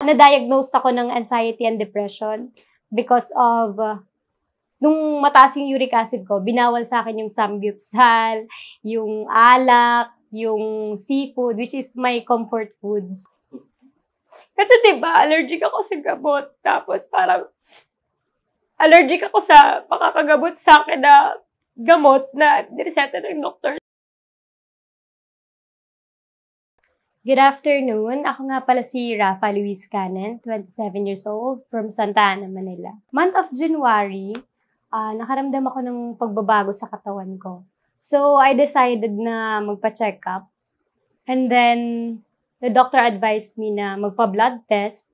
Na-diagnose ako ng anxiety and depression because of nung mataas yung uric acid ko, binawal sa akin yung samgyupsal, yung alak, yung seafood, which is my comfort foods. Kasi diba, allergic ako sa gamot. Tapos parang allergic ako sa makakagamot sa akin na gamot na nireseta ng doktor. Good afternoon. Ako nga pala si Rafa Luis Canen, 27 years old, from Santa Ana, Manila. Month of January, nakaramdam ako ng pagbabago sa katawan ko. So, I decided na magpa-check up. And then, the doctor advised me na magpa-blood test.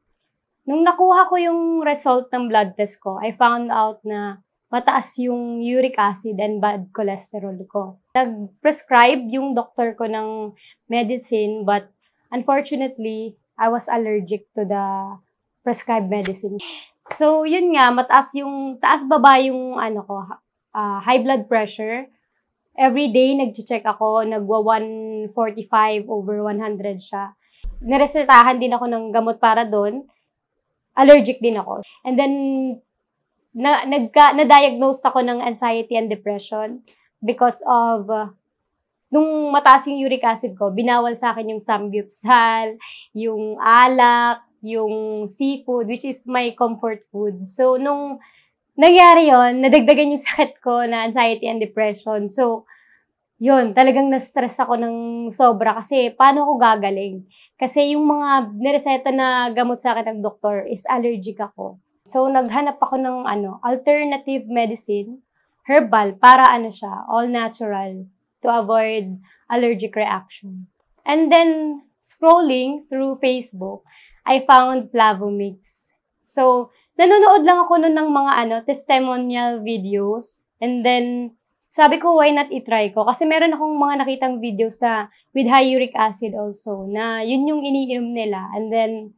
Nung nakuha ko yung result ng blood test ko, I found out na mataas yung uric acid and bad cholesterol ko. Nag-prescribe yung doctor ko ng medicine, but unfortunately, I was allergic to the prescribed medicine. So, yun nga, taas-baba yung high blood pressure. Every day, nag-check ako, nagwa 145 over 100 siya. Niresetahan din ako ng gamot para doon. Allergic din ako. And then, na-diagnose ako ng anxiety and depression because of nung mataas yung uric acid ko, binawal sa akin yung samgyupsal, yung alak, yung seafood, which is my comfort food. So, nung nangyari yon, nadagdagan yung sakit ko na anxiety and depression. So, yun, talagang na-stress ako ng sobra kasi paano ko gagaling? Kasi yung mga nireseta na gamot sa akin ng doktor is allergic ako. So, naghanap ako ng alternative medicine, herbal, para siya, all natural, to avoid allergic reaction. And then, scrolling through Facebook, I found Flavomix. So, nanonood lang ako nun ng mga testimonial videos. And then, sabi ko, why not i-try ko? Kasi meron akong mga nakitang videos na with high uric acid also, na yun yung iniinom nila. And then,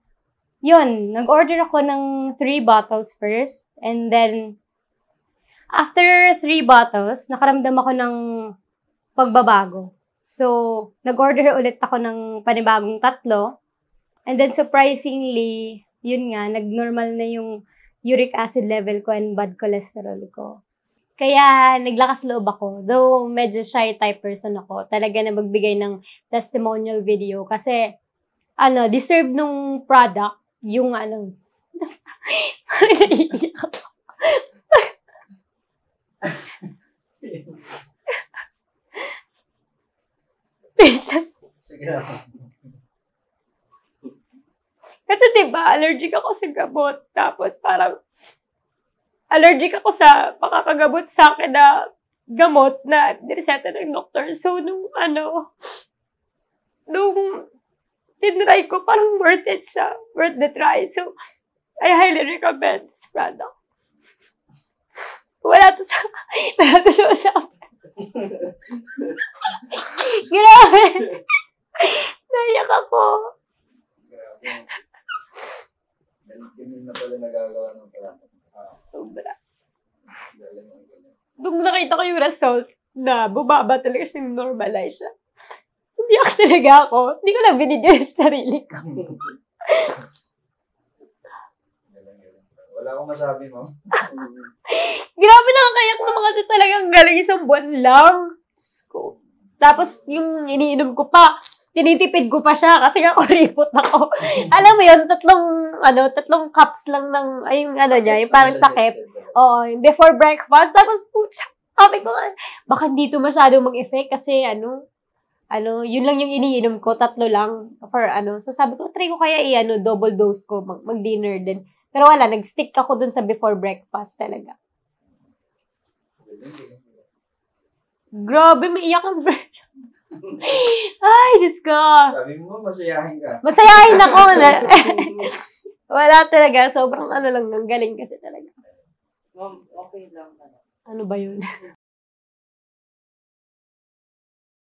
yun, nag-order ako ng 3 bottles first. And then, after 3 bottles, nakaramdam ako ng pagbabago. So, nag-order ulit ako ng panibagong 3. And then, surprisingly, yun nga, nag-normal na yung uric acid level ko and bad cholesterol ko. Kaya, naglakas loob ako. Though, medyo shy type person ako. Talaga na magbigay ng testimonial video. Kasi, deserve nung product, yung parang naiiyak ako. Kasi diba, allergic ako sa gamot. Tapos parang allergic ako sa makakagamot sa akin na gamot na nireseta ng doktor. So, nung tinry ko, parang worth it siya. Worth the try. So, I highly recommend this product. Wala to sa usapan. Grabe. Naiyak ako. Grabe. Ganun na pala nagagawa ng parang. Sobra. Nung nakita ko yung result na bumaba talaga siya, normalize siya. Umiyak talaga ako. Hindi ko lang binigyan sa sarili ko. Wala akong masabi, ma'am. Grabe, nakakayak naman kasi talagang galing isang buwan lang. Tapos yung iniinom ko pa, tinitipid ko pa siya kasi nga kuripot ako. Alam mo yun, tatlong cups lang ng, yung parang takip. Oo, before breakfast. Tapos, sabi ko, baka dito masyado mag-effect kasi yun lang yung iniinom ko, 3 lang for So sabi ko, try ko kaya double dose ko, mag-dinner din. Pero wala, nag-stick ako dun sa before breakfast talaga. Grabe, maiyak ang Ay, Diyos ko. Sabi mo, masayahin ka. Masayahin ako. Wala talaga. Sobrang lang, ang galing kasi talaga. Ma'am, okay lang. Ano ba yun?